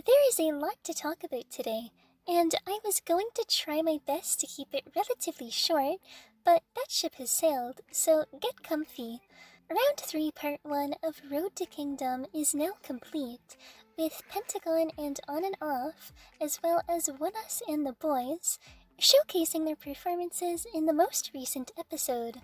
There is a lot to talk about today, and I was going to try my best to keep it relatively short, but that ship has sailed, so get comfy. Round 3 Part 1 of Road to Kingdom is now complete, with Pentagon and On and Off, as well as Oneus and the Boys, showcasing their performances in the most recent episode.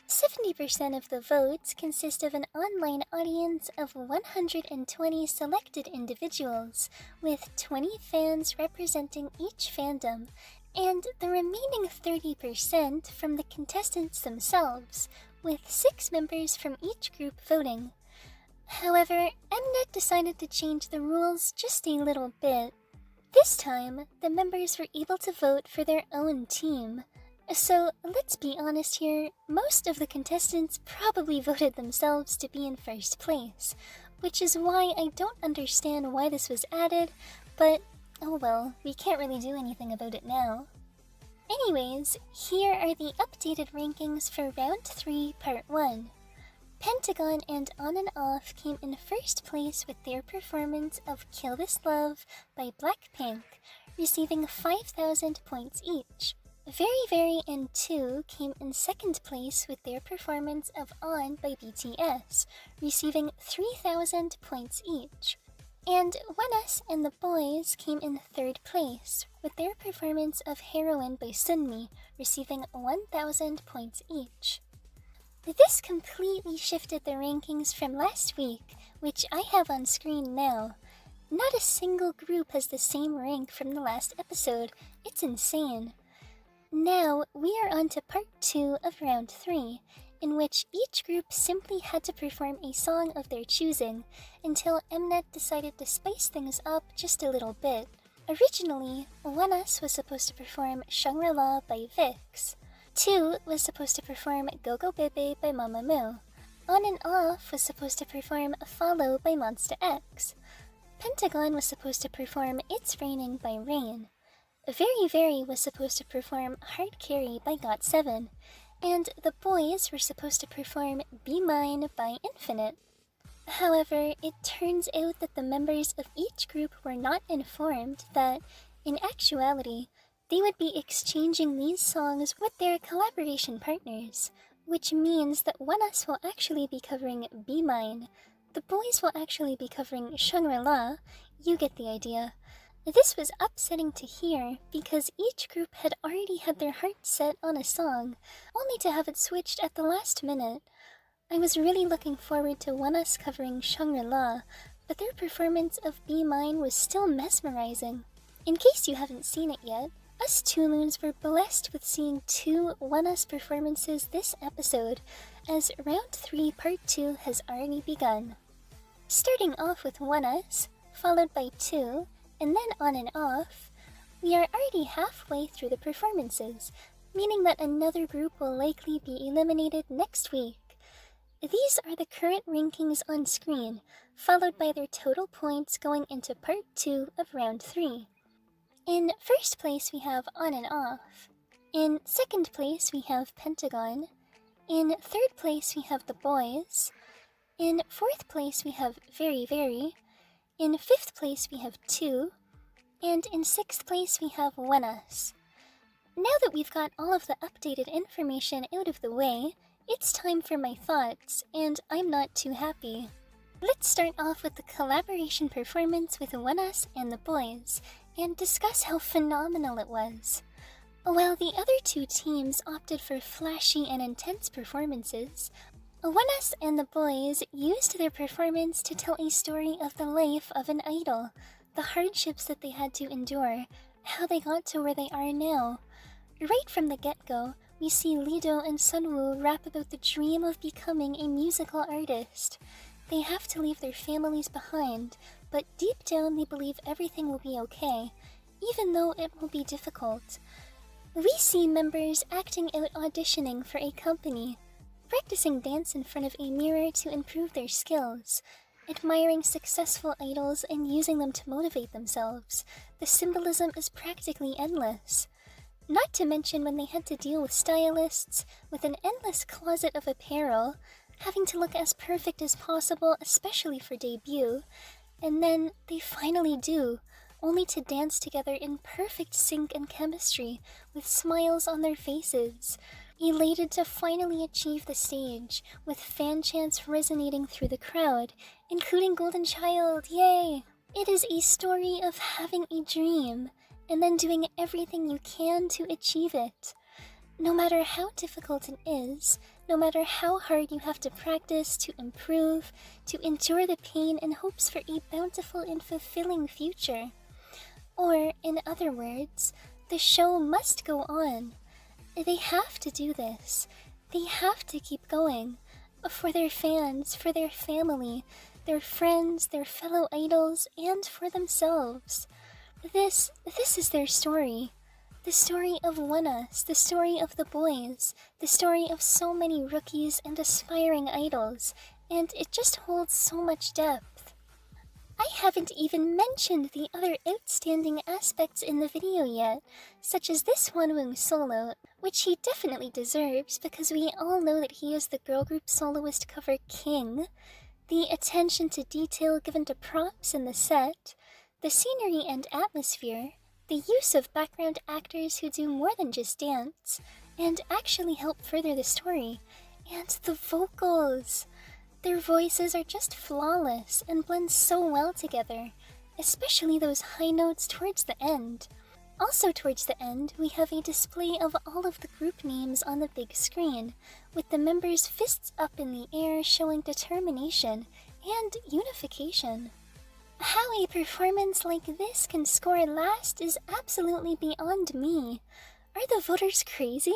70% of the votes consist of an online audience of 120 selected individuals, with 20 fans representing each fandom, and the remaining 30% from the contestants themselves, with 6 members from each group voting. However, Mnet decided to change the rules just a little bit. This time, the members were able to vote for their own team. So, let's be honest here, most of the contestants probably voted themselves to be in first place, which is why I don't understand why this was added, but oh well, we can't really do anything about it now. Anyways, here are the updated rankings for Round 3, Part 1. Pentagon and On and Off came in first place with their performance of Kill This Love by Blackpink, receiving 5,000 points each. Very Very and 2 came in second place with their performance of On by BTS, receiving 3,000 points each. And Oneus and the Boys came in third place with their performance of Heroine by Sunmi, receiving 1,000 points each. This completely shifted the rankings from last week, which I have on screen now. Not a single group has the same rank from the last episode. It's insane. Now, we are on to Part 2 of Round 3, in which each group simply had to perform a song of their choosing, until Mnet decided to spice things up just a little bit. Originally, Oneus was supposed to perform Shangri-La by Vix. 2 was supposed to perform Go Go Bebe by Mamamoo. On and Off was supposed to perform Follow by Monsta X. Pentagon was supposed to perform It's Raining by Rain. Very Very was supposed to perform Hard Carry by GOT7, and the Boys were supposed to perform Be Mine by Infinite. However, it turns out that the members of each group were not informed that, in actuality, they would be exchanging these songs with their collaboration partners, which means that Oneus will actually be covering Be Mine, the Boys will actually be covering Shangri-La. You get the idea. This was upsetting to hear because each group had already had their hearts set on a song, only to have it switched at the last minute. I was really looking forward to Oneus covering Shangri-La, but their performance of Be Mine was still mesmerizing. In case you haven't seen it yet, us Tooloons were blessed with seeing 2 Oneus performances this episode, as Round 3 Part 2 has already begun. Starting off with Oneus, followed by 2, and then On and Off, we are already halfway through the performances, meaning that another group will likely be eliminated next week. These are the current rankings on screen, followed by their total points going into Part 2 of Round 3. In first place we have On and Off. In second place we have Pentagon. In third place we have the Boys. In fourth place we have Very Very. In fifth place we have 2, and in sixth place we have Oneus. Now that we've got all of the updated information out of the way, it's time for my thoughts, and I'm not too happy. Let's start off with the collaboration performance with Oneus and the Boys, and discuss how phenomenal it was. While the other 2 teams opted for flashy and intense performances, Oneus and the Boys used their performance to tell a story of the life of an idol, the hardships that they had to endure, how they got to where they are now. Right from the get-go, we see Lido and Sunwoo rap about the dream of becoming a musical artist. They have to leave their families behind, but deep down they believe everything will be okay, even though it will be difficult. We see members acting out auditioning for a company, practicing dance in front of a mirror to improve their skills, admiring successful idols and using them to motivate themselves. The symbolism is practically endless. Not to mention when they had to deal with stylists, with an endless closet of apparel, having to look as perfect as possible, especially for debut. and then they finally do, only to dance together in perfect sync and chemistry, with smiles on their faces. Elated to finally achieve the stage, with fan chants resonating through the crowd, including Golden Child, yay! It is a story of having a dream, and then doing everything you can to achieve it. No matter how difficult it is, no matter how hard you have to practice to improve, to endure the pain in hopes for a bountiful and fulfilling future. Or, in other words, the show must go on. They have to do this. They have to keep going. For their fans, for their family, their friends, their fellow idols, and for themselves. This is their story. The story of Oneus, the story of the boys, the story of so many rookies and aspiring idols, and it just holds so much depth. I haven't even mentioned the other outstanding aspects in the video yet, such as this Oneus solo, which he definitely deserves because we all know that he is the girl group soloist cover king, the attention to detail given to props in the set, the scenery and atmosphere, the use of background actors who do more than just dance, and actually help further the story, and the vocals. Their voices are just flawless and blend so well together, especially those high notes towards the end. Also towards the end, we have a display of all of the group names on the big screen, with the members' fists up in the air showing determination and unification. How a performance like this can score last is absolutely beyond me. Are the voters crazy?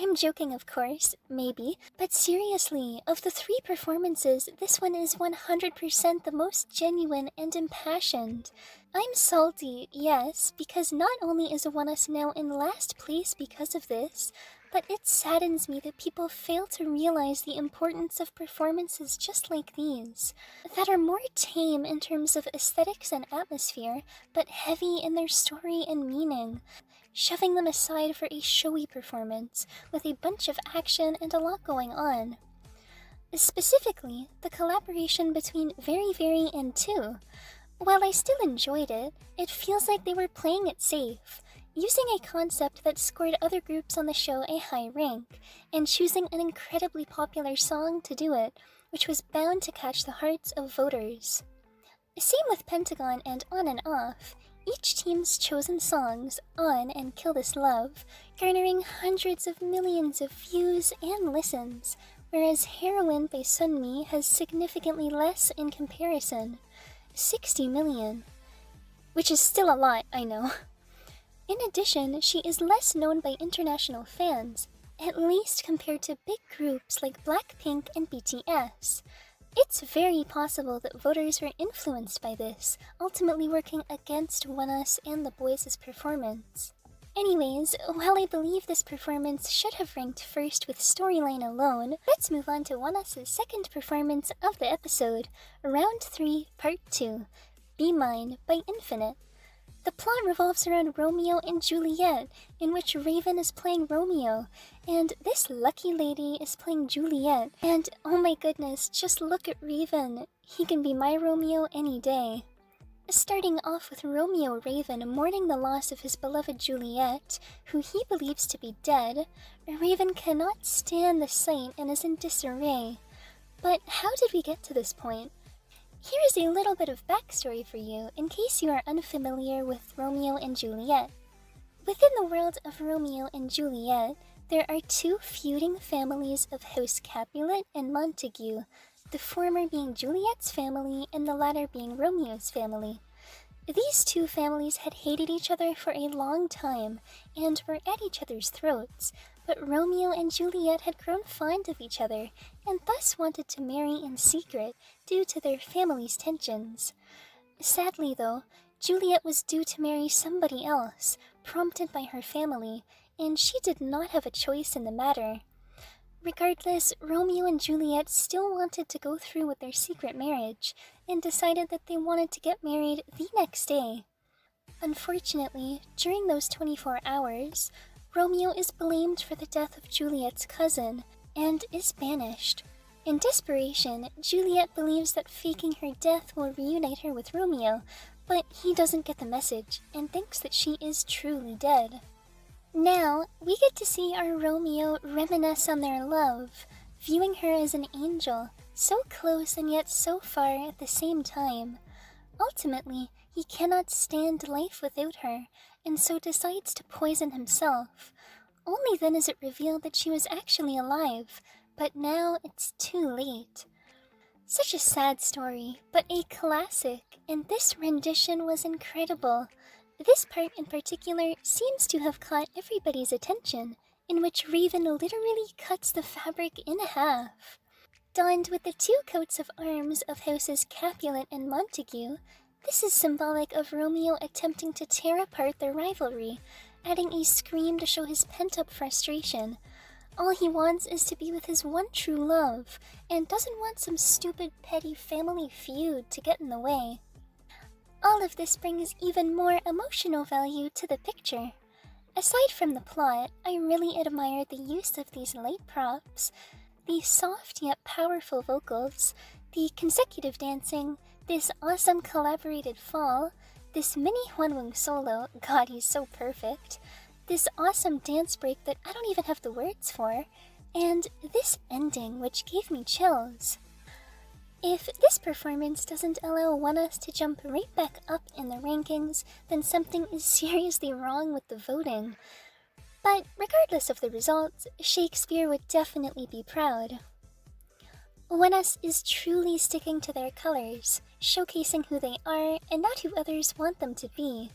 I'm joking, of course, maybe, but seriously, of the 3 performances, this one is 100% the most genuine and impassioned. I'm salty, yes, because not only is Oneus now in last place because of this, but it saddens me that people fail to realize the importance of performances just like these, that are more tame in terms of aesthetics and atmosphere, but heavy in their story and meaning, shoving them aside for a showy performance, with a bunch of action and a lot going on. Specifically, the collaboration between Very Very and 2. While I still enjoyed it, it feels like they were playing it safe, using a concept that scored other groups on the show a high rank, and choosing an incredibly popular song to do it, which was bound to catch the hearts of voters. Same with Pentagon and On and Off. Each team's chosen songs, On and Kill This Love, garnering hundreds of millions of views and listens, whereas Heroine by Sunmi has significantly less in comparison, 60 million. Which is still a lot, I know. In addition, she is less known by international fans, at least compared to big groups like Blackpink and BTS. It's very possible that voters were influenced by this, ultimately working against Oneus and the boys' performance. Anyways, while I believe this performance should have ranked first with storyline alone, let's move on to Oneus' second performance of the episode, Round 3, Part 2, Be Mine by Infinite. The plot revolves around Romeo and Juliet, in which Raven is playing Romeo, and this lucky lady is playing Juliet, and oh my goodness, just look at Raven. He can be my Romeo any day. Starting off with Romeo Raven mourning the loss of his beloved Juliet, who he believes to be dead, Raven cannot stand the sight and is in disarray. But how did we get to this point? Here is a little bit of backstory for you, in case you are unfamiliar with Romeo and Juliet. Within the world of Romeo and Juliet, there are 2 feuding families of House Capulet and Montague, the former being Juliet's family and the latter being Romeo's family. These 2 families had hated each other for a long time, and were at each other's throats, but Romeo and Juliet had grown fond of each other, and thus wanted to marry in secret due to their family's tensions. Sadly though, Juliet was due to marry somebody else, prompted by her family, and she did not have a choice in the matter. Regardless, Romeo and Juliet still wanted to go through with their secret marriage, and decided that they wanted to get married the next day. Unfortunately, during those 24 hours, Romeo is blamed for the death of Juliet's cousin, and is banished. In desperation, Juliet believes that faking her death will reunite her with Romeo, but he doesn't get the message and thinks that she is truly dead. Now, we get to see our Romeo reminisce on their love, viewing her as an angel, so close and yet so far at the same time. Ultimately, he cannot stand life without her, and so decides to poison himself. Only then is it revealed that she was actually alive, but now it's too late. Such a sad story, but a classic, and this rendition was incredible. This part in particular seems to have caught everybody's attention, in which Raven literally cuts the fabric in half. Donned with the two coats of arms of houses Capulet and Montague, this is symbolic of Romeo attempting to tear apart their rivalry, adding a scream to show his pent-up frustration. All he wants is to be with his one true love, and doesn't want some stupid petty family feud to get in the way. All of this brings even more emotional value to the picture. Aside from the plot, I really admire the use of these light props, the soft yet powerful vocals, the consecutive dancing, this awesome collaborated fall, this mini Hwanwoong solo, god he's so perfect, this awesome dance break that I don't even have the words for, and this ending which gave me chills. If this performance doesn't allow Oneus to jump right back up in the rankings, then something is seriously wrong with the voting. But regardless of the results, Shakespeare would definitely be proud. Oneus is truly sticking to their colors, showcasing who they are and not who others want them to be.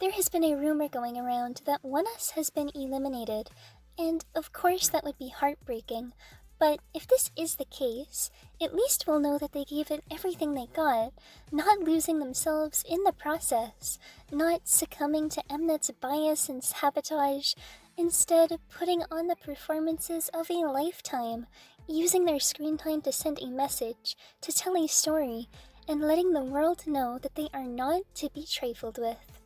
There has been a rumor going around that Oneus has been eliminated, and of course that would be heartbreaking, but if this is the case, at least we'll know that they gave it everything they got, not losing themselves in the process, not succumbing to Mnet's bias and sabotage, instead putting on the performances of a lifetime, using their screen time to send a message, to tell a story, and letting the world know that they are not to be trifled with.